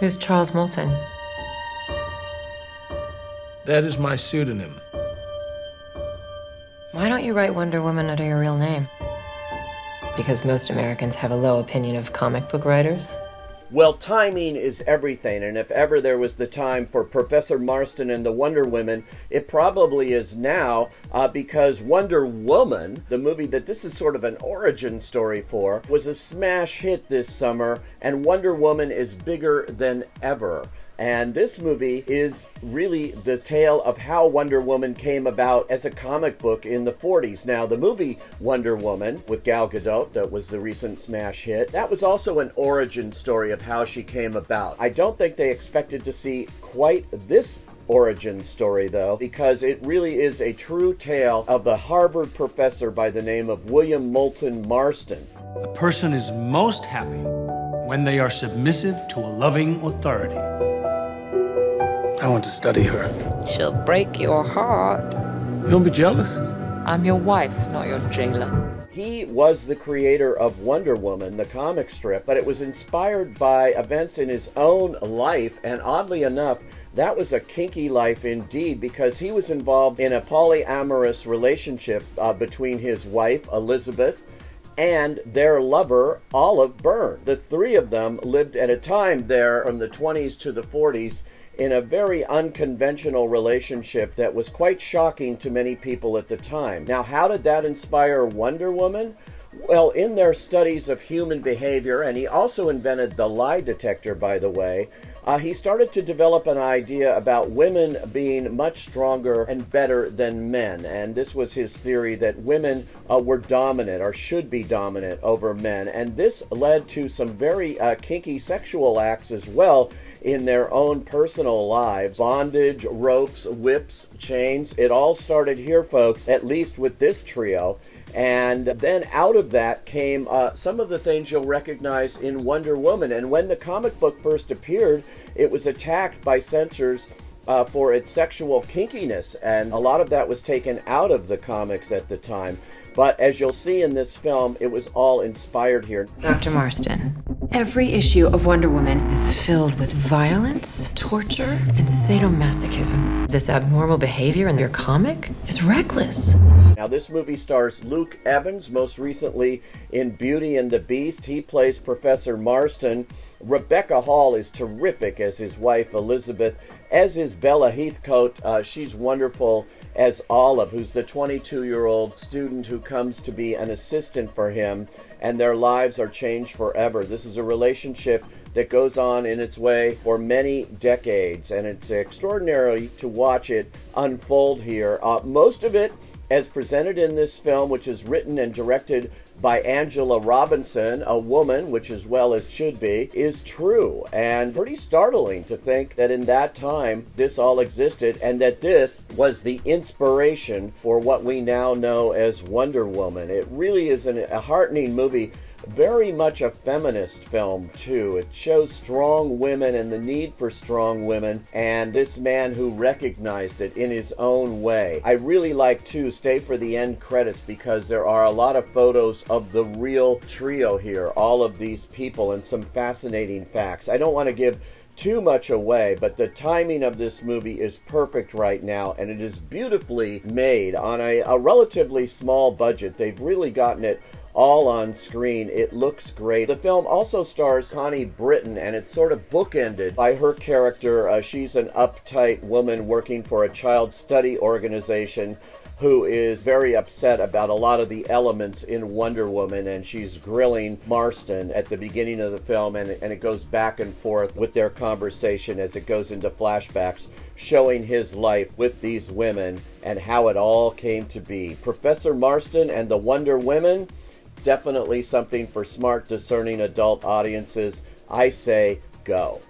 Who's Charles Moulton? That is my pseudonym. Why don't you write Wonder Woman under your real name? Because most Americans have a low opinion of comic book writers. Well, timing is everything, and if ever there was the time for Professor Marston and the Wonder Women, it probably is now, because Wonder Woman, the movie that this is sort of an origin story for, was a smash hit this summer, and Wonder Woman is bigger than ever. And this movie is really the tale of how Wonder Woman came about as a comic book in the 40s. Now, the movie Wonder Woman with Gal Gadot, that was the recent smash hit, that was also an origin story of how she came about. I don't think they expected to see quite this origin story, though, because it really is a true tale of the Harvard professor by the name of William Moulton Marston. A person is most happy when they are submissive to a loving authority. I want to study her. She'll break your heart. You don't be jealous? I'm your wife, not your jailer. He was the creator of Wonder Woman, the comic strip, but it was inspired by events in his own life, and oddly enough, that was a kinky life indeed, because he was involved in a polyamorous relationship between his wife, Elizabeth, and their lover, Olive Byrne. The three of them lived at a time there from the 20s to the 40s in a very unconventional relationship that was quite shocking to many people at the time. Now, how did that inspire Wonder Woman? Well, in their studies of human behavior, and he also invented the lie detector, by the way, he started to develop an idea about women being much stronger and better than men. And this was his theory that women were dominant, or should be dominant, over men. And this led to some very kinky sexual acts as well in their own personal lives. Bondage, ropes, whips, chains. It all started here, folks, at least with this trio. And then out of that came some of the things you'll recognize in Wonder Woman. And when the comic book first appeared, it was attacked by censors for its sexual kinkiness. And a lot of that was taken out of the comics at the time. But as you'll see in this film, it was all inspired here. Dr. Marston, every issue of Wonder Woman is filled with violence, torture, and sadomasochism. This abnormal behavior in your comic is reckless. Now, this movie stars Luke Evans, most recently in Beauty and the Beast. He plays Professor Marston. Rebecca Hall is terrific as his wife, Elizabeth, as is Bella Heathcote. She's wonderful as Olive, who's the 22-year-old student who comes to be an assistant for him, and their lives are changed forever. This is a relationship that goes on in its way for many decades, and it's extraordinary to watch it unfold here. Most of it, as presented in this film, which is written and directed by Angela Robinson, a woman, which as well as should be, is true. And pretty startling to think that in that time this all existed, and that this was the inspiration for what we now know as Wonder Woman. It really is a heartening movie. Very much a feminist film, too. It shows strong women and the need for strong women, and this man who recognized it in his own way. I really like, too, stay for the end credits, because there are a lot of photos of the real trio here, all of these people, and some fascinating facts. I don't want to give too much away, but the timing of this movie is perfect right now, and it is beautifully made on a relatively small budget. They've really gotten it all on screen. It looks great. The film also stars Connie Britton, and it's sort of bookended by her character. She's an uptight woman working for a child study organization who is very upset about a lot of the elements in Wonder Woman, and she's grilling Marston at the beginning of the film, and it goes back and forth with their conversation as it goes into flashbacks, showing his life with these women and how it all came to be. Professor Marston and the Wonder Women, definitely something for smart, discerning adult audiences. I say go.